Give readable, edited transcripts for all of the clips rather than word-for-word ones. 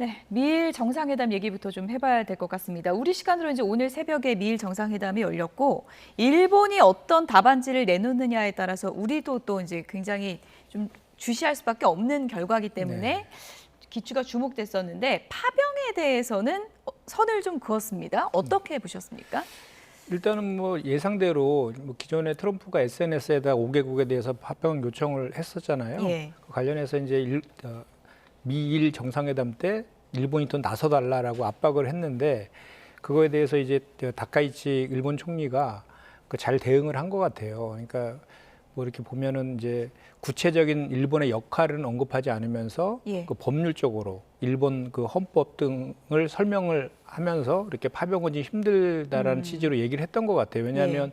네, 미일 정상회담 얘기부터 좀 해봐야 될 것 같습니다. 우리 시간으로 이제 오늘 새벽에 미일 정상회담이 열렸고, 일본이 어떤 답안지를 내놓느냐에 따라서 우리도 또 이제 굉장히 좀 주시할 수밖에 없는 결과이기 때문에 네. 기추가 주목됐었는데, 파병에 대해서는 선을 좀 그었습니다. 어떻게 보셨습니까? 일단은 뭐 예상대로 뭐 기존에 트럼프가 SNS에다 5개국에 대해서 파병 요청을 했었잖아요. 예. 그 관련해서 이제 미일 정상회담 때 일본이 더 나서달라라고 압박을 했는데 그거에 대해서 이제 다카이치 일본 총리가 그 잘 대응을 한 것 같아요. 그러니까 뭐 이렇게 보면은 이제 구체적인 일본의 역할은 언급하지 않으면서 예. 그 법률적으로 일본 그 헌법 등을 설명을 하면서 이렇게 파병은 좀 힘들다라는 취지로 얘기를 했던 것 같아요. 왜냐하면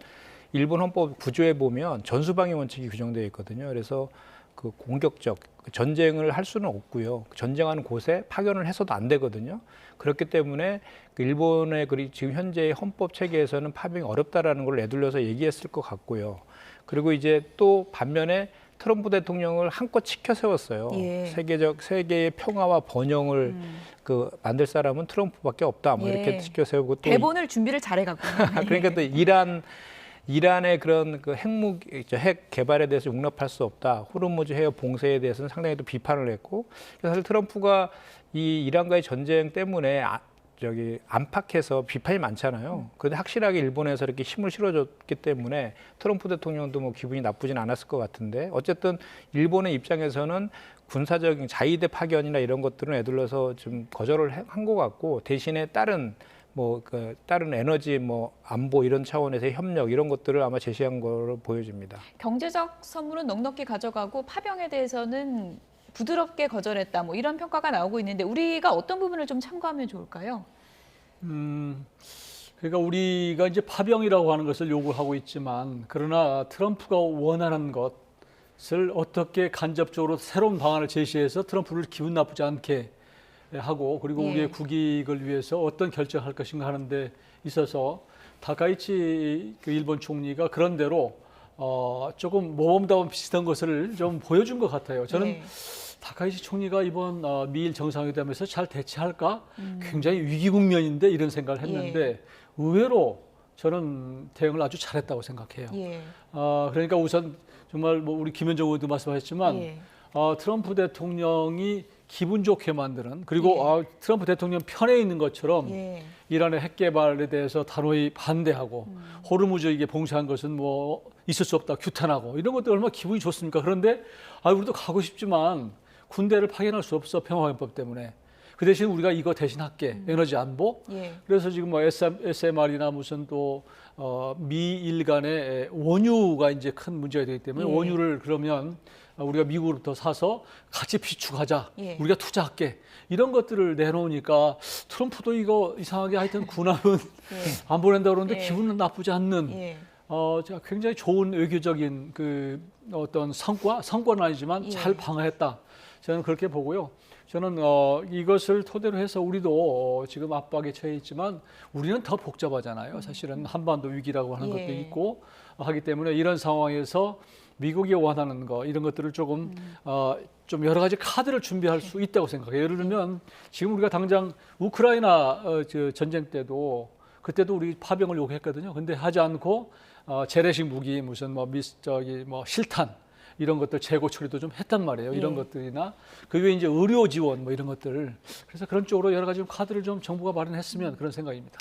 일본 헌법 구조에 보면 전수방위 원칙이 규정되어 있거든요. 그래서 그 공격적 전쟁을 할 수는 없고요. 전쟁하는 곳에 파견을 해서도 안 되거든요. 그렇기 때문에 그 일본의 지금 현재의 헌법 체계에서는 파병이 어렵다라는 걸 내둘러서 얘기했을 것 같고요. 그리고 이제 또 반면에 트럼프 대통령을 한껏 치켜 세웠어요. 예. 세계의 평화와 번영을 그 만들 사람은 트럼프밖에 없다. 뭐 이렇게 예. 치켜 세우고 또 대본을 준비를 잘해갔군요. 그러니까 또 이란의 그런 그 핵 개발에 대해서 용납할 수 없다. 호르무즈 해협 봉쇄에 대해서는 상당히 또 비판을 했고, 사실 트럼프가 이 이란과의 전쟁 때문에 안팎에서 비판이 많잖아요. 그런데 확실하게 일본에서 이렇게 힘을 실어줬기 때문에 트럼프 대통령도 뭐 기분이 나쁘진 않았을 것 같은데, 어쨌든 일본의 입장에서는 군사적인 자위대 파견이나 이런 것들은 애둘러서 좀 거절을 한 것 같고, 대신에 다른 에너지 안보 이런 차원에서의 협력 이런 것들을 아마 제시한 거로 보여집니다. 경제적 선물은 넉넉히 가져가고 파병에 대해서는 부드럽게 거절했다. 뭐 이런 평가가 나오고 있는데 우리가 어떤 부분을 좀 참고하면 좋을까요? 그러니까 우리가 이제 파병이라고 하는 것을 요구하고 있지만, 그러나 트럼프가 원하는 것을 어떻게 간접적으로 새로운 방안을 제시해서 트럼프를 기분 나쁘지 않게 하고, 그리고 예. 우리의 국익을 위해서 어떤 결정을 할 것인가 하는 데 있어서 다카이치 그 일본 총리가 그런 대로 조금 모범답안 비슷한 것을 좀 보여준 것 같아요. 저는 예. 다카이치 총리가 이번 미일 정상회담에서 잘 대처할까? 굉장히 위기 국면인데 이런 생각을 했는데 의외로 저는 대응을 아주 잘했다고 생각해요. 예. 그러니까 우선 정말 뭐 우리 김현정 의원도 말씀하셨지만 예. 트럼프 대통령이 기분 좋게 만드는, 그리고 트럼프 대통령 편에 있는 것처럼 예. 이란의 핵 개발에 대해서 단호히 반대하고 호르무즈 이게 봉쇄한 것은 뭐 있을 수 없다 규탄하고 이런 것들 얼마나 기분이 좋습니까? 그런데 우리도 가고 싶지만 군대를 파견할 수 없어, 평화헌법 때문에. 그 대신 우리가 이거 대신 할게, 에너지 안보. 예. 그래서 지금 뭐 SMR이나 무슨 또 미일 간의 원유가 이제 큰 문제가 되기 때문에 예. 원유를 그러면 우리가 미국으로부터 사서 같이 비축하자. 예. 우리가 투자할게. 이런 것들을 내놓으니까 트럼프도 이거 이상하게 하여튼 군함은 안 보낸다 그러는데 예. 기분은 나쁘지 않는 예. 제가 굉장히 좋은 외교적인 그 어떤 성과는 아니지만 예. 잘 방어했다. 저는 그렇게 보고요. 저는 이것을 토대로 해서 우리도 지금 압박에 처해 있지만 우리는 더 복잡하잖아요. 사실은 한반도 위기라고 하는 것도 있고 하기 때문에 이런 상황에서 미국이 원하는 거 이런 것들을 조금 좀 여러 가지 카드를 준비할 수 있다고 생각해요. 예를 들면 지금 우리가 당장 우크라이나 전쟁 때도 그때도 우리 파병을 요구했거든요. 근데 하지 않고 재래식 무기 무슨 뭐 실탄 이런 것들 재고 처리도 좀 했단 말이에요. 이런 것들이나 그 외에 이제 의료 지원 뭐 이런 것들. 그래서 그런 쪽으로 여러 가지 카드를 좀 정부가 마련했으면 그런 생각입니다.